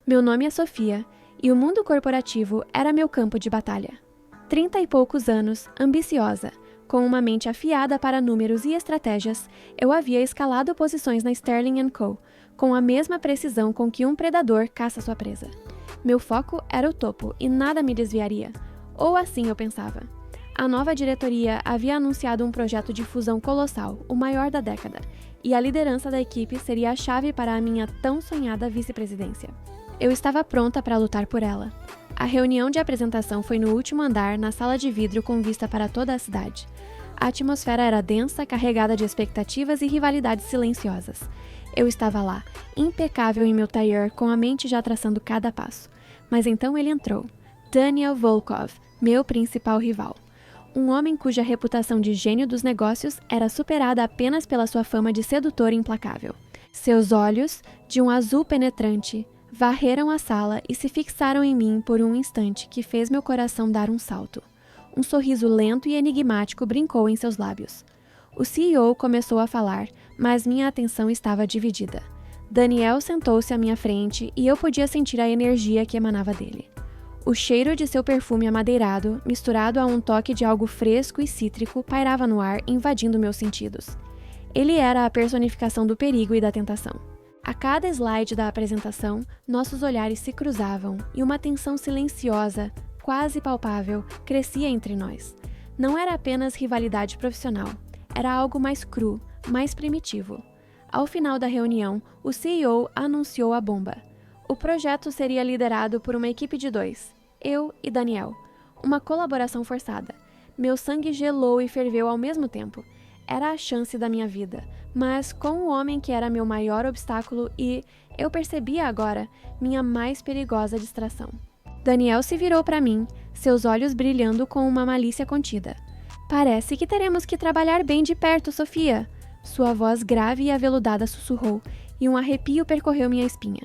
Meu nome é Sofia, e o mundo corporativo era meu campo de batalha. 30 e poucos anos, ambiciosa, com uma mente afiada para números e estratégias, eu havia escalado posições na Sterling & Co., com a mesma precisão com que um predador caça sua presa. Meu foco era o topo e nada me desviaria. Ou assim eu pensava. A nova diretoria havia anunciado um projeto de fusão colossal, o maior da década, e a liderança da equipe seria a chave para a minha tão sonhada vice-presidência. Eu estava pronta para lutar por ela. A reunião de apresentação foi no último andar, na sala de vidro com vista para toda a cidade. A atmosfera era densa, carregada de expectativas e rivalidades silenciosas. Eu estava lá, impecável em meu tailleur, com a mente já traçando cada passo. Mas então ele entrou. Daniel Volkov, meu principal rival. Um homem cuja reputação de gênio dos negócios era superada apenas pela sua fama de sedutor implacável. Seus olhos, de um azul penetrante, varreram a sala e se fixaram em mim por um instante que fez meu coração dar um salto. Um sorriso lento e enigmático brincou em seus lábios. O CEO começou a falar, mas minha atenção estava dividida. Daniel sentou-se à minha frente e eu podia sentir a energia que emanava dele. O cheiro de seu perfume amadeirado, misturado a um toque de algo fresco e cítrico, pairava no ar, invadindo meus sentidos. Ele era a personificação do perigo e da tentação. A cada slide da apresentação, nossos olhares se cruzavam e uma tensão silenciosa, quase palpável, crescia entre nós. Não era apenas rivalidade profissional, era algo mais cru, mais primitivo. Ao final da reunião, o CEO anunciou a bomba. O projeto seria liderado por uma equipe de 2, eu e Daniel. Uma colaboração forçada. Meu sangue gelou e ferveu ao mesmo tempo. Era a chance da minha vida, mas com o homem que era meu maior obstáculo e, eu percebia agora, minha mais perigosa distração. Daniel se virou para mim, seus olhos brilhando com uma malícia contida. Parece que teremos que trabalhar bem de perto, Sofia. Sua voz grave e aveludada sussurrou, e um arrepio percorreu minha espinha.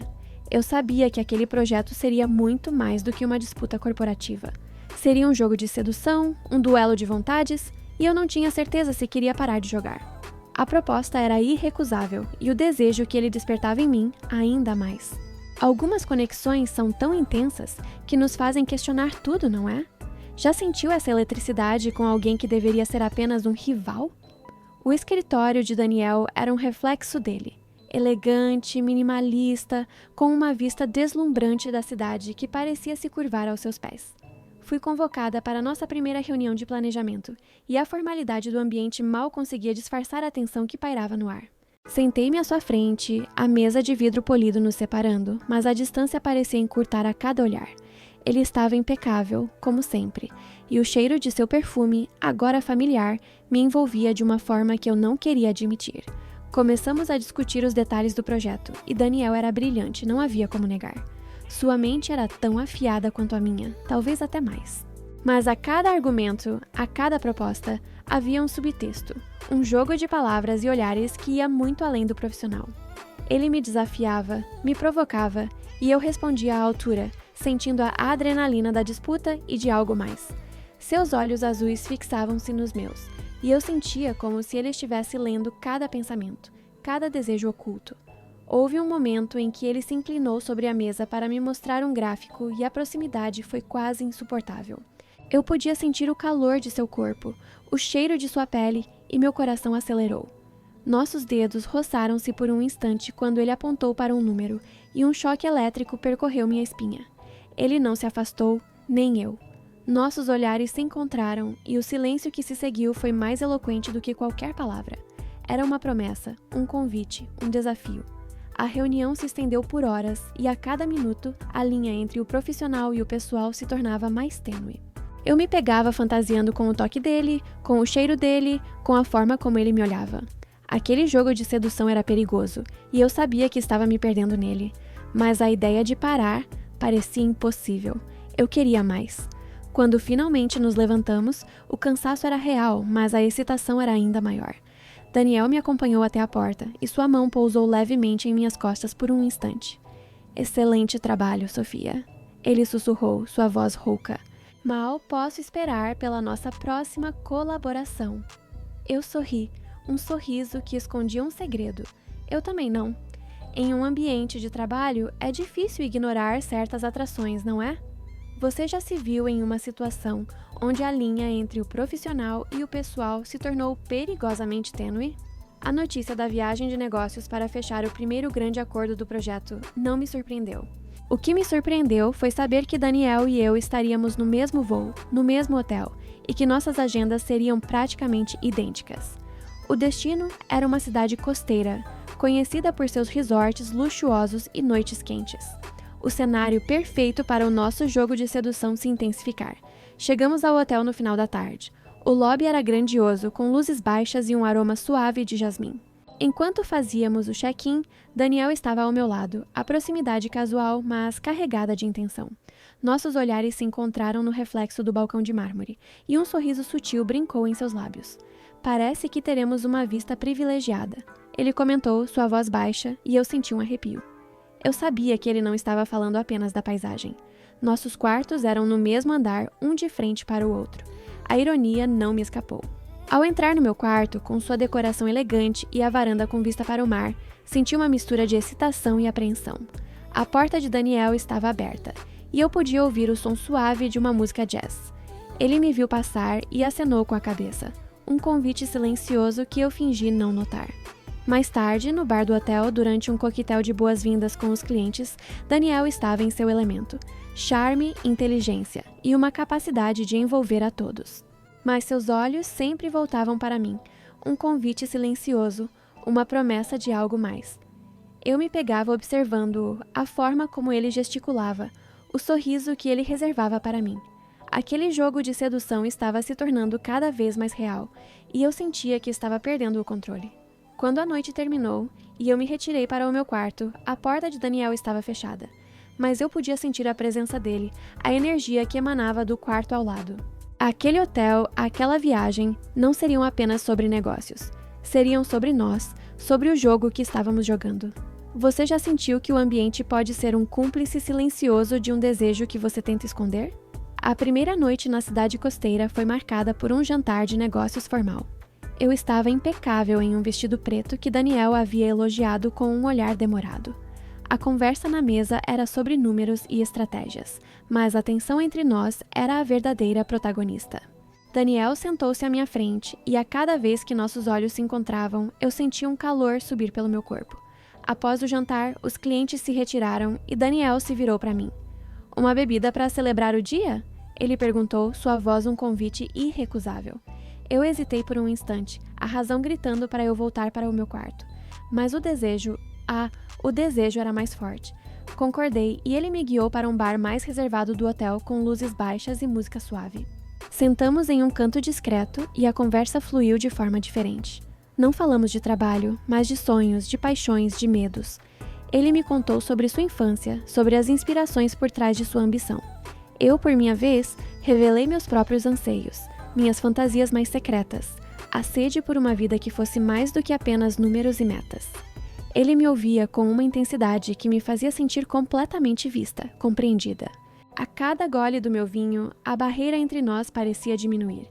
Eu sabia que aquele projeto seria muito mais do que uma disputa corporativa. Seria um jogo de sedução, um duelo de vontades, e eu não tinha certeza se queria parar de jogar. A proposta era irrecusável, e o desejo que ele despertava em mim ainda mais. Algumas conexões são tão intensas que nos fazem questionar tudo, não é? Já sentiu essa eletricidade com alguém que deveria ser apenas um rival? O escritório de Daniel era um reflexo dele. Elegante, minimalista, com uma vista deslumbrante da cidade que parecia se curvar aos seus pés. Fui convocada para nossa primeira reunião de planejamento, e a formalidade do ambiente mal conseguia disfarçar a tensão que pairava no ar. Sentei-me à sua frente, a mesa de vidro polido nos separando, mas a distância parecia encurtar a cada olhar. Ele estava impecável, como sempre, e o cheiro de seu perfume, agora familiar, me envolvia de uma forma que eu não queria admitir. Começamos a discutir os detalhes do projeto, e Daniel era brilhante, não havia como negar. Sua mente era tão afiada quanto a minha, talvez até mais. Mas a cada argumento, a cada proposta, havia um subtexto, um jogo de palavras e olhares que ia muito além do profissional. Ele me desafiava, me provocava, e eu respondia à altura, sentindo a adrenalina da disputa e de algo mais. Seus olhos azuis fixavam-se nos meus, e eu sentia como se ele estivesse lendo cada pensamento, cada desejo oculto. Houve um momento em que ele se inclinou sobre a mesa para me mostrar um gráfico e a proximidade foi quase insuportável. Eu podia sentir o calor de seu corpo, o cheiro de sua pele e meu coração acelerou. Nossos dedos roçaram-se por um instante quando ele apontou para um número e um choque elétrico percorreu minha espinha. Ele não se afastou, nem eu. Nossos olhares se encontraram e o silêncio que se seguiu foi mais eloquente do que qualquer palavra. Era uma promessa, um convite, um desafio. A reunião se estendeu por horas e a cada minuto a linha entre o profissional e o pessoal se tornava mais tênue. Eu me pegava fantasiando com o toque dele, com o cheiro dele, com a forma como ele me olhava. Aquele jogo de sedução era perigoso e eu sabia que estava me perdendo nele, mas a ideia de parar parecia impossível. Eu queria mais. Quando finalmente nos levantamos, o cansaço era real, mas a excitação era ainda maior. Daniel me acompanhou até a porta e sua mão pousou levemente em minhas costas por um instante. Excelente trabalho, Sofia. Ele sussurrou, sua voz rouca. Mal posso esperar pela nossa próxima colaboração. Eu sorri, um sorriso que escondia um segredo. Eu também não. Em um ambiente de trabalho, é difícil ignorar certas atrações, não é? Você já se viu em uma situação onde a linha entre o profissional e o pessoal se tornou perigosamente tênue? A notícia da viagem de negócios para fechar o primeiro grande acordo do projeto não me surpreendeu. O que me surpreendeu foi saber que Daniel e eu estaríamos no mesmo voo, no mesmo hotel, e que nossas agendas seriam praticamente idênticas. O destino era uma cidade costeira, conhecida por seus resorts luxuosos e noites quentes. O cenário perfeito para o nosso jogo de sedução se intensificar. Chegamos ao hotel no final da tarde. O lobby era grandioso, com luzes baixas e um aroma suave de jasmim. Enquanto fazíamos o check-in, Daniel estava ao meu lado, a proximidade casual, mas carregada de intenção. Nossos olhares se encontraram no reflexo do balcão de mármore, e um sorriso sutil brincou em seus lábios. Parece que teremos uma vista privilegiada. Ele comentou, sua voz baixa, e eu senti um arrepio. Eu sabia que ele não estava falando apenas da paisagem. Nossos quartos eram no mesmo andar, um de frente para o outro. A ironia não me escapou. Ao entrar no meu quarto, com sua decoração elegante e a varanda com vista para o mar, senti uma mistura de excitação e apreensão. A porta de Daniel estava aberta, e eu podia ouvir o som suave de uma música jazz. Ele me viu passar e acenou com a cabeça, um convite silencioso que eu fingi não notar. Mais tarde, no bar do hotel, durante um coquetel de boas-vindas com os clientes, Daniel estava em seu elemento. Charme, inteligência e uma capacidade de envolver a todos. Mas seus olhos sempre voltavam para mim, um convite silencioso, uma promessa de algo mais. Eu me pegava observando-o, a forma como ele gesticulava, o sorriso que ele reservava para mim. Aquele jogo de sedução estava se tornando cada vez mais real, e eu sentia que estava perdendo o controle. Quando a noite terminou e eu me retirei para o meu quarto, a porta de Daniel estava fechada. Mas eu podia sentir a presença dele, a energia que emanava do quarto ao lado. Aquele hotel, aquela viagem, não seriam apenas sobre negócios. Seriam sobre nós, sobre o jogo que estávamos jogando. Você já sentiu que o ambiente pode ser um cúmplice silencioso de um desejo que você tenta esconder? A primeira noite na cidade costeira foi marcada por um jantar de negócios formal. Eu estava impecável em um vestido preto que Daniel havia elogiado com um olhar demorado. A conversa na mesa era sobre números e estratégias, mas a tensão entre nós era a verdadeira protagonista. Daniel sentou-se à minha frente e a cada vez que nossos olhos se encontravam, eu sentia um calor subir pelo meu corpo. Após o jantar, os clientes se retiraram e Daniel se virou para mim. "Uma bebida para celebrar o dia?" Ele perguntou, sua voz um convite irrecusável. Eu hesitei por um instante, a razão gritando para eu voltar para o meu quarto. Mas o desejo era mais forte. Concordei e ele me guiou para um bar mais reservado do hotel com luzes baixas e música suave. Sentamos em um canto discreto e a conversa fluiu de forma diferente. Não falamos de trabalho, mas de sonhos, de paixões, de medos. Ele me contou sobre sua infância, sobre as inspirações por trás de sua ambição. Eu, por minha vez, revelei meus próprios anseios, minhas fantasias mais secretas, a sede por uma vida que fosse mais do que apenas números e metas. Ele me ouvia com uma intensidade que me fazia sentir completamente vista, compreendida. A cada gole do meu vinho, a barreira entre nós parecia diminuir.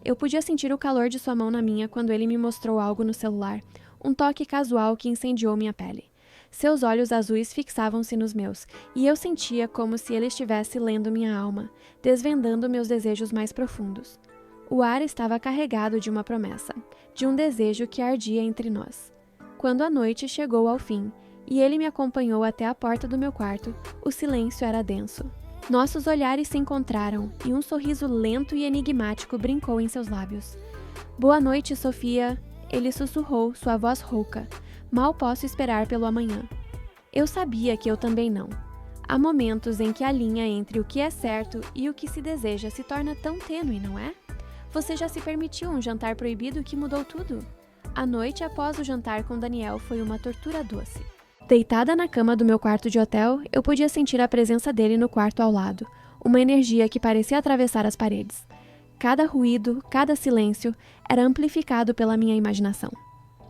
Eu podia sentir o calor de sua mão na minha quando ele me mostrou algo no celular, um toque casual que incendiou minha pele. Seus olhos azuis fixavam-se nos meus, e eu sentia como se ele estivesse lendo minha alma, desvendando meus desejos mais profundos. O ar estava carregado de uma promessa, de um desejo que ardia entre nós. Quando a noite chegou ao fim, e ele me acompanhou até a porta do meu quarto, o silêncio era denso. Nossos olhares se encontraram, e um sorriso lento e enigmático brincou em seus lábios. "Boa noite, Sofia", ele sussurrou, sua voz rouca. "Mal posso esperar pelo amanhã." Eu sabia que eu também não. Há momentos em que a linha entre o que é certo e o que se deseja se torna tão tênue, não é? Você já se permitiu um jantar proibido que mudou tudo? A noite após o jantar com Daniel foi uma tortura doce. Deitada na cama do meu quarto de hotel, eu podia sentir a presença dele no quarto ao lado, uma energia que parecia atravessar as paredes. Cada ruído, cada silêncio era amplificado pela minha imaginação.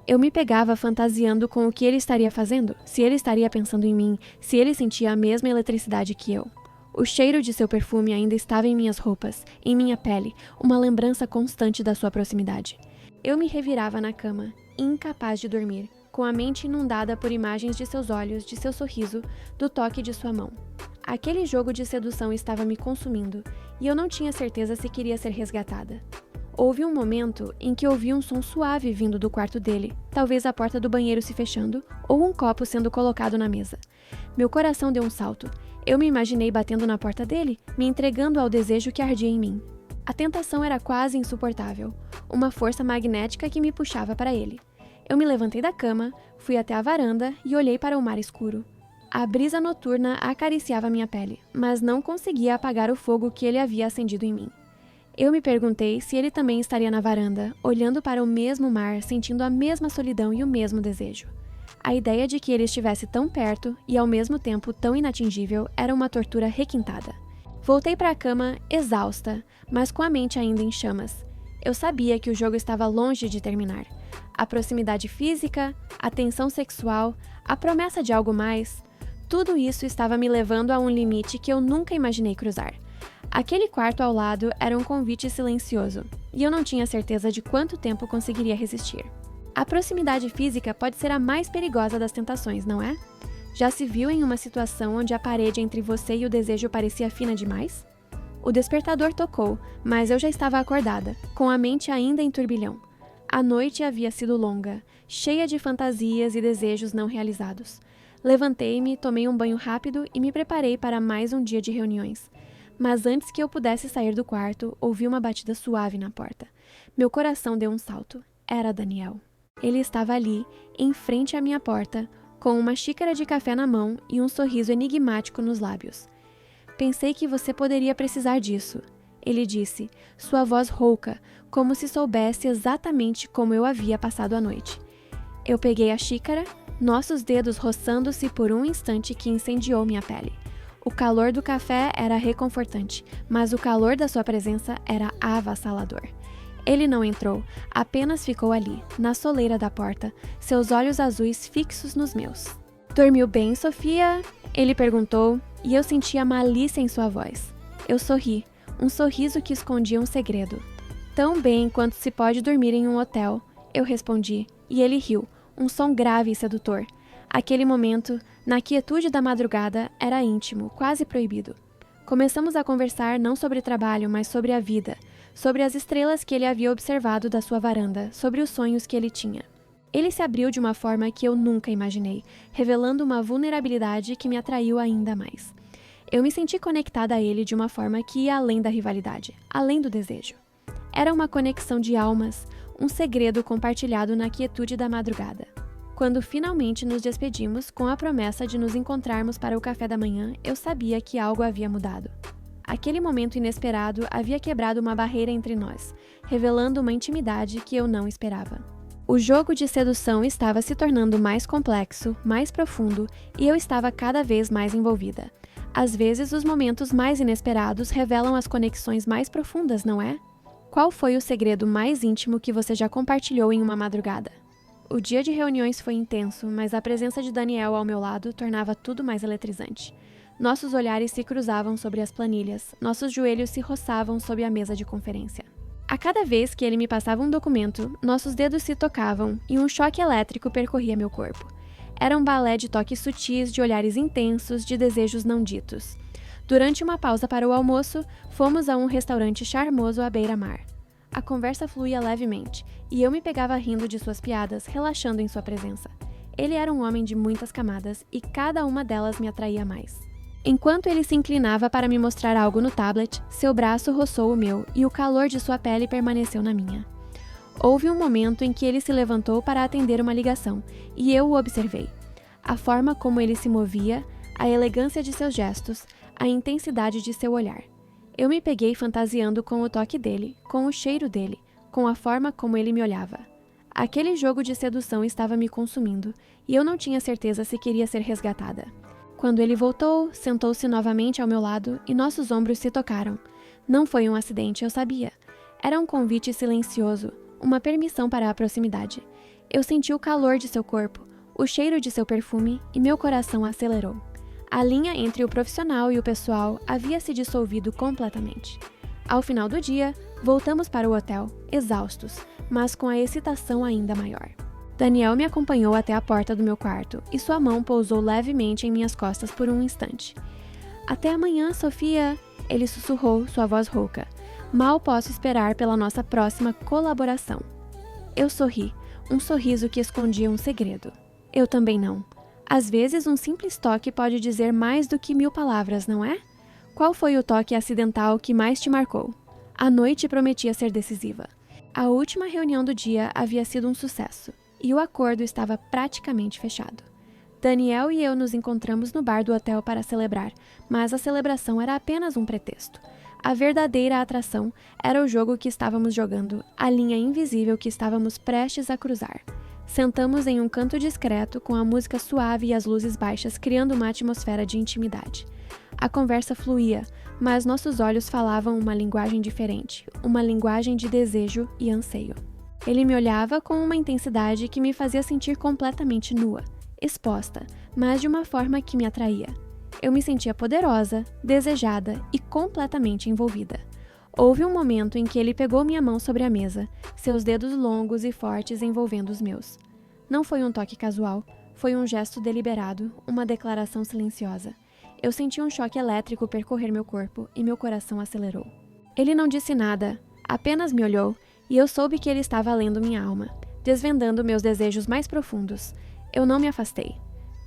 Eu me pegava fantasiando com o que ele estaria fazendo, se ele estaria pensando em mim, se ele sentia a mesma eletricidade que eu. O cheiro de seu perfume ainda estava em minhas roupas, em minha pele, uma lembrança constante da sua proximidade. Eu me revirava na cama, incapaz de dormir, com a mente inundada por imagens de seus olhos, de seu sorriso, do toque de sua mão. Aquele jogo de sedução estava me consumindo, e eu não tinha certeza se queria ser resgatada. Houve um momento em que ouvi um som suave vindo do quarto dele, talvez a porta do banheiro se fechando ou um copo sendo colocado na mesa. Meu coração deu um salto. Eu me imaginei batendo na porta dele, me entregando ao desejo que ardia em mim. A tentação era quase insuportável, uma força magnética que me puxava para ele. Eu me levantei da cama, fui até a varanda e olhei para o mar escuro. A brisa noturna acariciava minha pele, mas não conseguia apagar o fogo que ele havia acendido em mim. Eu me perguntei se ele também estaria na varanda, olhando para o mesmo mar, sentindo a mesma solidão e o mesmo desejo. A ideia de que ele estivesse tão perto e ao mesmo tempo tão inatingível era uma tortura requintada. Voltei para a cama, exausta, mas com a mente ainda em chamas. Eu sabia que o jogo estava longe de terminar. A proximidade física, a tensão sexual, a promessa de algo mais, tudo isso estava me levando a um limite que eu nunca imaginei cruzar. Aquele quarto ao lado era um convite silencioso, e eu não tinha certeza de quanto tempo conseguiria resistir. A proximidade física pode ser a mais perigosa das tentações, não é? Já se viu em uma situação onde a parede entre você e o desejo parecia fina demais? O despertador tocou, mas eu já estava acordada, com a mente ainda em turbilhão. A noite havia sido longa, cheia de fantasias e desejos não realizados. Levantei-me, tomei um banho rápido e me preparei para mais um dia de reuniões. Mas antes que eu pudesse sair do quarto, ouvi uma batida suave na porta. Meu coração deu um salto. Era Daniel. Ele estava ali, em frente à minha porta, com uma xícara de café na mão e um sorriso enigmático nos lábios. Pensei que você poderia precisar disso, ele disse, sua voz rouca, como se soubesse exatamente como eu havia passado a noite. Eu peguei a xícara, nossos dedos roçando-se por um instante que incendiou minha pele. O calor do café era reconfortante, mas o calor da sua presença era avassalador. Ele não entrou, apenas ficou ali, na soleira da porta, seus olhos azuis fixos nos meus. Dormiu bem, Sofia? Ele perguntou, e eu senti a malícia em sua voz. Eu sorri, um sorriso que escondia um segredo. Tão bem quanto se pode dormir em um hotel, eu respondi, e ele riu, um som grave e sedutor. Aquele momento, na quietude da madrugada, era íntimo, quase proibido. Começamos a conversar não sobre trabalho, mas sobre a vida, sobre as estrelas que ele havia observado da sua varanda, sobre os sonhos que ele tinha. Ele se abriu de uma forma que eu nunca imaginei, revelando uma vulnerabilidade que me atraiu ainda mais. Eu me senti conectada a ele de uma forma que ia além da rivalidade, além do desejo. Era uma conexão de almas, um segredo compartilhado na quietude da madrugada. Quando finalmente nos despedimos, com a promessa de nos encontrarmos para o café da manhã, eu sabia que algo havia mudado. Aquele momento inesperado havia quebrado uma barreira entre nós, revelando uma intimidade que eu não esperava. O jogo de sedução estava se tornando mais complexo, mais profundo, e eu estava cada vez mais envolvida. Às vezes, os momentos mais inesperados revelam as conexões mais profundas, não é? Qual foi o segredo mais íntimo que você já compartilhou em uma madrugada? O dia de reuniões foi intenso, mas a presença de Daniel ao meu lado tornava tudo mais eletrizante. Nossos olhares se cruzavam sobre as planilhas, nossos joelhos se roçavam sob a mesa de conferência. A cada vez que ele me passava um documento, nossos dedos se tocavam e um choque elétrico percorria meu corpo. Era um balé de toques sutis, de olhares intensos, de desejos não ditos. Durante uma pausa para o almoço, fomos a um restaurante charmoso à beira-mar. A conversa fluía levemente, e eu me pegava rindo de suas piadas, relaxando em sua presença. Ele era um homem de muitas camadas, e cada uma delas me atraía mais. Enquanto ele se inclinava para me mostrar algo no tablet, seu braço roçou o meu, e o calor de sua pele permaneceu na minha. Houve um momento em que ele se levantou para atender uma ligação, e eu o observei. A forma como ele se movia, a elegância de seus gestos, a intensidade de seu olhar. Eu me peguei fantasiando com o toque dele, com o cheiro dele, com a forma como ele me olhava. Aquele jogo de sedução estava me consumindo, e eu não tinha certeza se queria ser resgatada. Quando ele voltou, sentou-se novamente ao meu lado e nossos ombros se tocaram. Não foi um acidente, eu sabia. Era um convite silencioso, uma permissão para a proximidade. Eu senti o calor de seu corpo, o cheiro de seu perfume e meu coração acelerou. A linha entre o profissional e o pessoal havia se dissolvido completamente. Ao final do dia, voltamos para o hotel, exaustos, mas com a excitação ainda maior. Daniel me acompanhou até a porta do meu quarto e sua mão pousou levemente em minhas costas por um instante. Até amanhã, Sofia, ele sussurrou, sua voz rouca. Mal posso esperar pela nossa próxima colaboração. Eu sorri, um sorriso que escondia um segredo. Eu também não. Às vezes, um simples toque pode dizer mais do que 1000 palavras, não é? Qual foi o toque acidental que mais te marcou? A noite prometia ser decisiva. A última reunião do dia havia sido um sucesso, e o acordo estava praticamente fechado. Daniel e eu nos encontramos no bar do hotel para celebrar, mas a celebração era apenas um pretexto. A verdadeira atração era o jogo que estávamos jogando, a linha invisível que estávamos prestes a cruzar. Sentamos em um canto discreto, com a música suave e as luzes baixas, criando uma atmosfera de intimidade. A conversa fluía, mas nossos olhos falavam uma linguagem diferente, uma linguagem de desejo e anseio. Ele me olhava com uma intensidade que me fazia sentir completamente nua, exposta, mas de uma forma que me atraía. Eu me sentia poderosa, desejada e completamente envolvida. Houve um momento em que ele pegou minha mão sobre a mesa, seus dedos longos e fortes envolvendo os meus. Não foi um toque casual, foi um gesto deliberado, uma declaração silenciosa. Eu senti um choque elétrico percorrer meu corpo e meu coração acelerou. Ele não disse nada, apenas me olhou, e eu soube que ele estava lendo minha alma, desvendando meus desejos mais profundos. Eu não me afastei.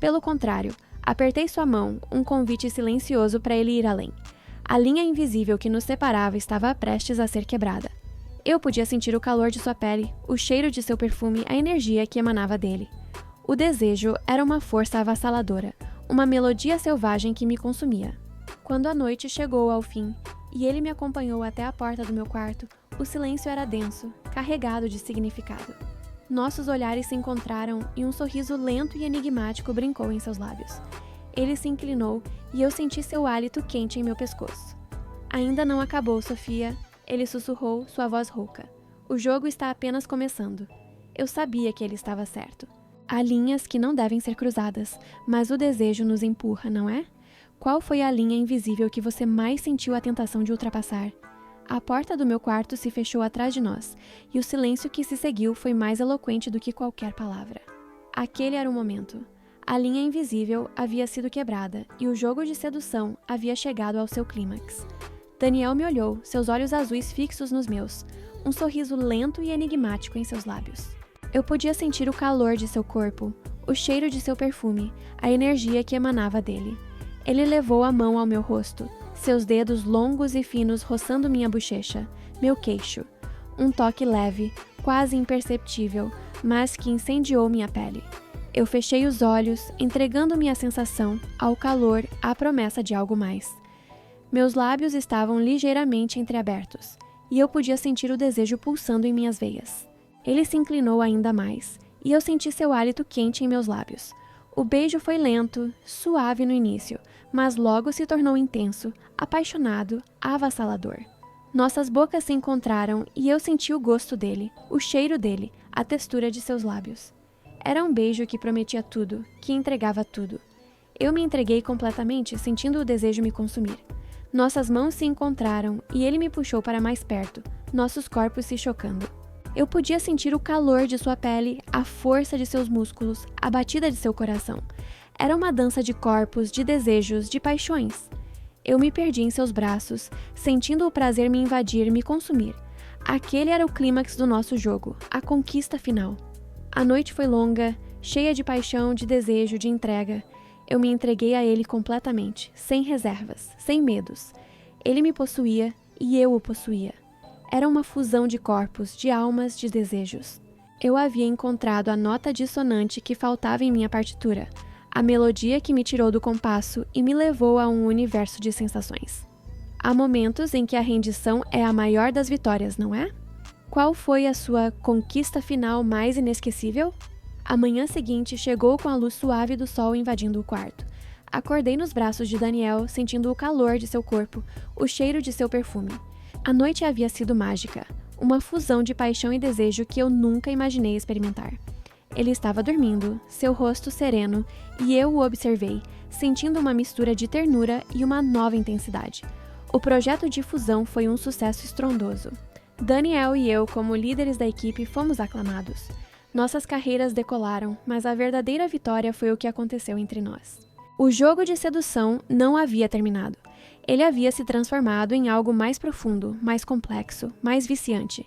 Pelo contrário, apertei sua mão, um convite silencioso para ele ir além. A linha invisível que nos separava estava prestes a ser quebrada. Eu podia sentir o calor de sua pele, o cheiro de seu perfume, a energia que emanava dele. O desejo era uma força avassaladora, uma melodia selvagem que me consumia. Quando a noite chegou ao fim e ele me acompanhou até a porta do meu quarto, o silêncio era denso, carregado de significado. Nossos olhares se encontraram e um sorriso lento e enigmático brincou em seus lábios. Ele se inclinou e eu senti seu hálito quente em meu pescoço. Ainda não acabou, Sofia, ele sussurrou, sua voz rouca. O jogo está apenas começando. Eu sabia que ele estava certo. Há linhas que não devem ser cruzadas, mas o desejo nos empurra, não é? Qual foi a linha invisível que você mais sentiu a tentação de ultrapassar? A porta do meu quarto se fechou atrás de nós, e o silêncio que se seguiu foi mais eloquente do que qualquer palavra. Aquele era o momento. A linha invisível havia sido quebrada, e o jogo de sedução havia chegado ao seu clímax. Daniel me olhou, seus olhos azuis fixos nos meus, um sorriso lento e enigmático em seus lábios. Eu podia sentir o calor de seu corpo, o cheiro de seu perfume, a energia que emanava dele. Ele levou a mão ao meu rosto, seus dedos longos e finos roçando minha bochecha, meu queixo. Um toque leve, quase imperceptível, mas que incendiou minha pele. Eu fechei os olhos, entregando-me à sensação, ao calor, à promessa de algo mais. Meus lábios estavam ligeiramente entreabertos, e eu podia sentir o desejo pulsando em minhas veias. Ele se inclinou ainda mais, e eu senti seu hálito quente em meus lábios. O beijo foi lento, suave no início, mas logo se tornou intenso, apaixonado, avassalador. Nossas bocas se encontraram e eu senti o gosto dele, o cheiro dele, a textura de seus lábios. Era um beijo que prometia tudo, que entregava tudo. Eu me entreguei completamente, sentindo o desejo me consumir. Nossas mãos se encontraram e ele me puxou para mais perto, nossos corpos se chocando. Eu podia sentir o calor de sua pele, a força de seus músculos, a batida de seu coração. Era uma dança de corpos, de desejos, de paixões. Eu me perdi em seus braços, sentindo o prazer me invadir, me consumir. Aquele era o clímax do nosso jogo, a conquista final. A noite foi longa, cheia de paixão, de desejo, de entrega. Eu me entreguei a ele completamente, sem reservas, sem medos. Ele me possuía e eu o possuía. Era uma fusão de corpos, de almas, de desejos. Eu havia encontrado a nota dissonante que faltava em minha partitura, a melodia que me tirou do compasso e me levou a um universo de sensações. Há momentos em que a rendição é a maior das vitórias, não é? Qual foi a sua conquista final mais inesquecível? A manhã seguinte chegou com a luz suave do sol invadindo o quarto. Acordei nos braços de Daniel, sentindo o calor de seu corpo, o cheiro de seu perfume. A noite havia sido mágica, uma fusão de paixão e desejo que eu nunca imaginei experimentar. Ele estava dormindo, seu rosto sereno, e eu o observei, sentindo uma mistura de ternura e uma nova intensidade. O projeto de fusão foi um sucesso estrondoso. Daniel e eu, como líderes da equipe, fomos aclamados. Nossas carreiras decolaram, mas a verdadeira vitória foi o que aconteceu entre nós. O jogo de sedução não havia terminado. Ele havia se transformado em algo mais profundo, mais complexo, mais viciante.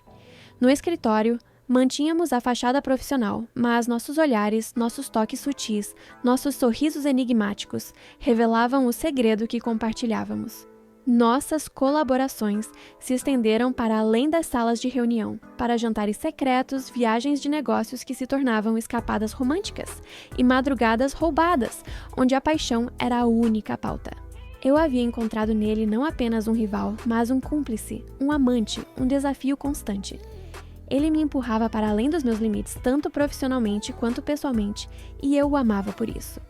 No escritório, mantínhamos a fachada profissional, mas nossos olhares, nossos toques sutis, nossos sorrisos enigmáticos revelavam o segredo que compartilhávamos. Nossas colaborações se estenderam para além das salas de reunião, para jantares secretos, viagens de negócios que se tornavam escapadas românticas e madrugadas roubadas, onde a paixão era a única pauta. Eu havia encontrado nele não apenas um rival, mas um cúmplice, um amante, um desafio constante. Ele me empurrava para além dos meus limites, tanto profissionalmente quanto pessoalmente, e eu o amava por isso.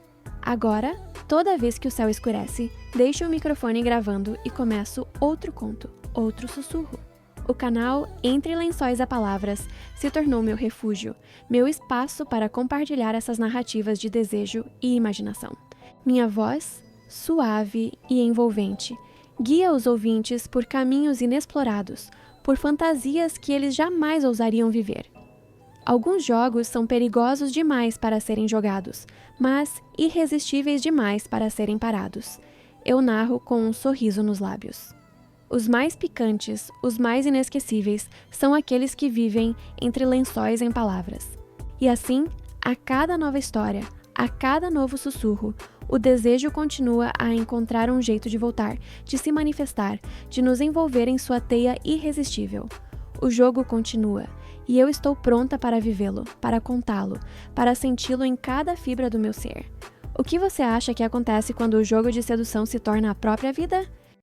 Agora, toda vez que o céu escurece, deixo o microfone gravando e começo outro conto, outro sussurro. O canal Entre Lençóis a Palavras se tornou meu refúgio, meu espaço para compartilhar essas narrativas de desejo e imaginação. Minha voz, suave e envolvente, guia os ouvintes por caminhos inexplorados, por fantasias que eles jamais ousariam viver. Alguns jogos são perigosos demais para serem jogados, mas irresistíveis demais para serem parados. Eu narro com um sorriso nos lábios. Os mais picantes, os mais inesquecíveis, são aqueles que vivem entre lençóis em palavras. E assim, a cada nova história, a cada novo sussurro, o desejo continua a encontrar um jeito de voltar, de se manifestar, de nos envolver em sua teia irresistível. O jogo continua, e eu estou pronta para vivê-lo, para contá-lo, para senti-lo em cada fibra do meu ser. O que você acha que acontece quando o jogo de sedução se torna a própria vida?